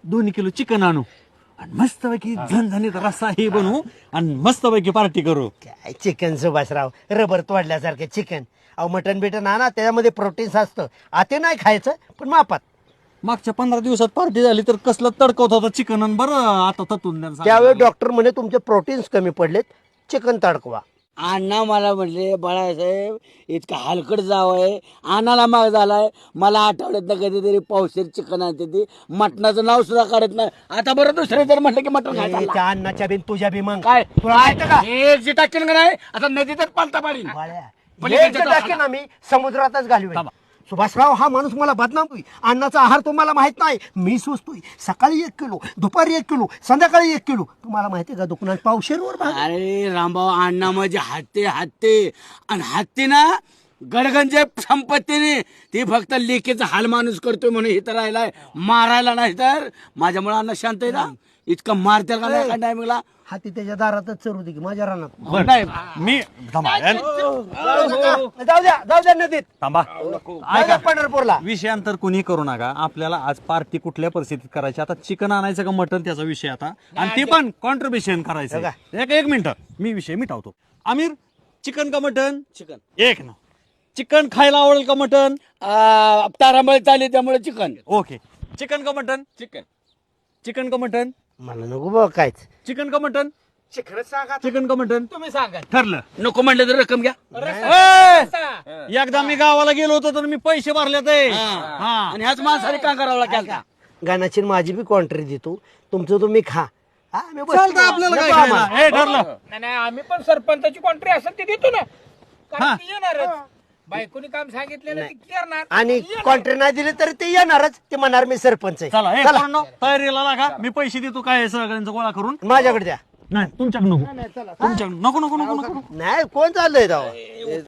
2 kilo chicken आणू आणि मस्तपैकी झणझणीत रस्सा हे बनवू आणि मस्तपैकी पार्टी करू. काय चिकन सुभाषराव, रबर तोडल्यासारखं चिकन. अहो मटन बिटन आणा, त्याच्यामध्ये प्रोटीन्स असतं. आते नाही खायचं पण मापात. मागच्या 15 दिवसात पार्टी झाली तर कसलं तडकवत होतं चिकन आणि बरं आता ततून द्या. त्यावेळी डॉक्टर म्हणे तुमचे प्रोटीन्स कमी पडलेत, चिकन तडकवा. अण्णा मला म्हटले बाळासाहेब इतका हलकट जाव आहे, आणाला माग झालाय. मला आठवड्यात कधीतरी पावशेर चिकन आणते ती, मटणाचं नाव सुद्धा काढत नाही. आता बरं दुसरे जर म्हटलं की मटण खायचं त्या अन्नाच्या बिन तुझ्या बी मग काय तुला माहिती का? हे जे टाकेल का नाही आता नदीतच पालता पाडीन. बाळ्या, पलीकडच्या एक टाकेन आम्ही समुद्रातच घालू. सुभाषराव हा माणूस मला बदनामतोय. अन्नाचा आहार तुम्हाला माहित नाही. मी सुचतोय सकाळी 1 किलो, दुपारी 1 किलो, संध्याकाळी 1 किलो. तुम्हाला माहिती का दुकानात पावशेरवर भाग. अरे रामभाऊ अण्णा म्हणजे हत्ती आणि हत्ती ना गडगंजे संपत्तीने ती फक्त लेकीचा हाल माणूस करतोय म्हणून इथं राहिलाय, मारायला नाही तर. माझ्यामुळे अण्णा शांत आहे ना, इतकं मारते का नाही काय मला. हाती त्याच्या दारातच चरू दे की माझ्या रानात. नाही मी जाऊ द्या नदीत. थांबा. ऐका पंढरपूरला. विषयांतर कुणी करू नका. आपल्याला आज पार्टी कुठल्या परिस्थितीत करायची, आता चिकन आणायचं का मटन त्याचा विषय आता, आणि ते पण कॉन्ट्रीब्युशन करायचं. एक मिनिट मी विषय मिटावतो. आमिर, चिकन का मटन? चिकन. एक ना, चिकन खायला आवडेल का मटन? तारांबळ चालली त्यामुळे चिकन. ओके. चिकन का मटन? चिकन. चिकन का मटन? मला नको बघ कायच. चिकन का मटन? सांगा. चिकन का मटन? तुम्ही सांगा. ठरलं. नको म्हणलं तर रक्कम घ्या. एकदा मी गावाला गेलो होतो तर मी पैसे भरले ते. हा. आणि ह्याच माणसाने का करावं लागेल. गाण्याची माझी बी कॉन्ट्री देतो. तुमचं तुम्ही खा. हा, मी बसतो. चालतं आपल्याला काय नको आम्हाला. खायला. हे ठरलं. नाही आम्ही पण सरपंचाची कॉन्ट्री असेल ती देतो ना, हा. कारण ती येणारच. बायकोनी काम सांगितलेलं ती करणार. आणि कॉन्ट्री नाही दिली तरी ते येणारच. ते म्हणणार मी सरपंच आहे. चला हे चला. पोरांनो, तयारीला लागा. मी पैसे देतो काय सगळ्यांचा गोळा करून. माझ्याकडे द्या. नाही तुमच्याकडे नको. तुमच्याकडे नको नको नको नको. नाही कोण चाललंय तेव्हा.